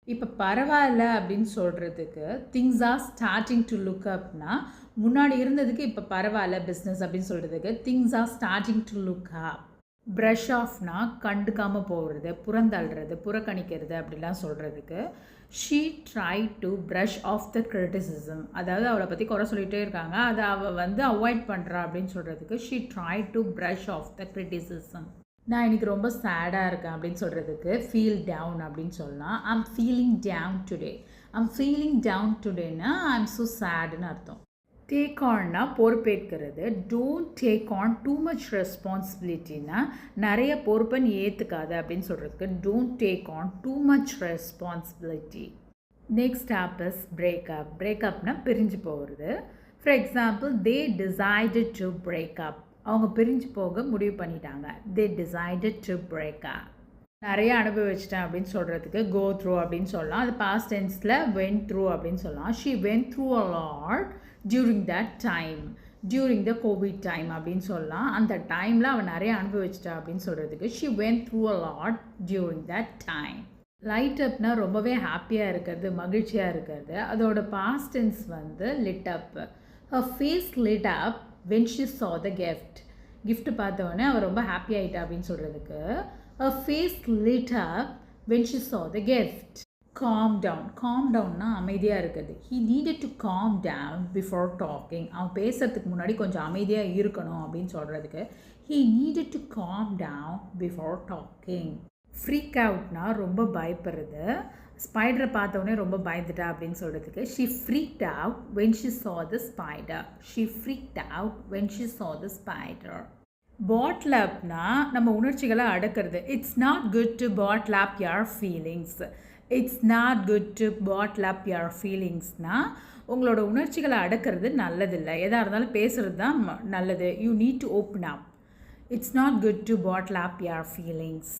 இப்ப பரவால்ல அப்படின்னு சொல்றதுக்கு, things are starting to look அப்னா, முன்னாடி இருந்ததுக்கு இப்ப பரவால்ல பிசினஸ் அப்படின்னு சொல்றதுக்கு, things are starting to look up. Brush ஆஃப்னா கண்டுக்காம போறது, புறந்தள்ளுறது, புறக்கணிக்கிறது அப்படிலாம் சொல்றதுக்கு, she try to brush off the criticism. அதாவது அவளை பத்தி குறை சொல்லிட்டே இருக்காங்க. அத அவ வந்து அவாய்ட் பண்றா அப்படின்னு சொல்றதுக்கு, she try to brush off the criticism. நான் இன்னைக்கு ரொம்ப சேடாக இருக்கேன் அப்படின்னு சொல்கிறதுக்கு ஃபீல் டவுன் அப்படின்னு சொல்லலாம். I'm feeling down today. I'm feeling down டுடேன்னா ஐம் ஸோ சேடுன்னு அர்த்தம். டேக் ஆன்னா பொறுப்பேற்கிறது. Don't take on too much ரெஸ்பான்சிபிலிட்டின்னா நிறைய பொறுப்பை நீ ஏற்றுக்காத அப்படின்னு சொல்கிறதுக்கு don't take on too much responsibility. Next up is breakup. பிரேக்கப்னா பிரிஞ்சு போகிறது. For example, they decided to break up. அவங்க பிரிஞ்சு போக முடிவு பண்ணிட்டாங்க. They decided to break up. நிறைய அனுபவிச்சிட்டேன் அப்படின்னு சொல்கிறதுக்கு கோ த்ரூ அப்படின்னு சொல்லலாம். அது பாஸ்ட் டென்ஸில் வென்ட் த்ரூ அப்படின்னு சொல்லலாம். She went through a lot during that time. During the COVID time அப்படின்னு சொல்லலாம். அந்த டைமில் அவன் நிறைய அனுபவிச்சிட்டா அப்படின்னு சொல்கிறதுக்கு she went through a lot during that time. Light அப்னா ரொம்பவே ஹாப்பியாக இருக்கிறது, மகிழ்ச்சியாக இருக்கிறது. அதோட பாஸ்ட் டென்ஸ் வந்து lit up. Her face lit up when she saw the gift. gift பார்த்தவொடனே அவள் ரொம்ப ஹாப்பி ஆகிட்டா அப்படின்னு சொல்கிறதுக்கு her face lit up when she saw the gift. calm down. calm downனா அமைதியாக இருக்குது. he needed to calm down before talking. அவன் பேசுறதுக்கு முன்னாடி கொஞ்சம் அமைதியாக இருக்கணும் அப்படின்னு சொல்கிறதுக்கு he needed to calm down before talking. Freak அவுட்னா ரொம்ப பயப்படுறது. ஸ்பைடரை பார்த்தோன்னே ரொம்ப பயந்துட்டா அப்படின்னு சொல்கிறதுக்கு she freaked out when she saw the spider. She freaked out when she saw the spider. Bottle அப்னா நம்ம உணர்ச்சிகளை அடக்கிறது. It's not good to bottle up your feelings. It's not good to bottle up your ஃபீலிங்ஸ்னால் உங்களோட உணர்ச்சிகளை அடக்கிறது நல்லதில்லை. எதாக இருந்தாலும் பேசுகிறது தான் நல்லது. You need to open up. It's not good to bottle up your feelings.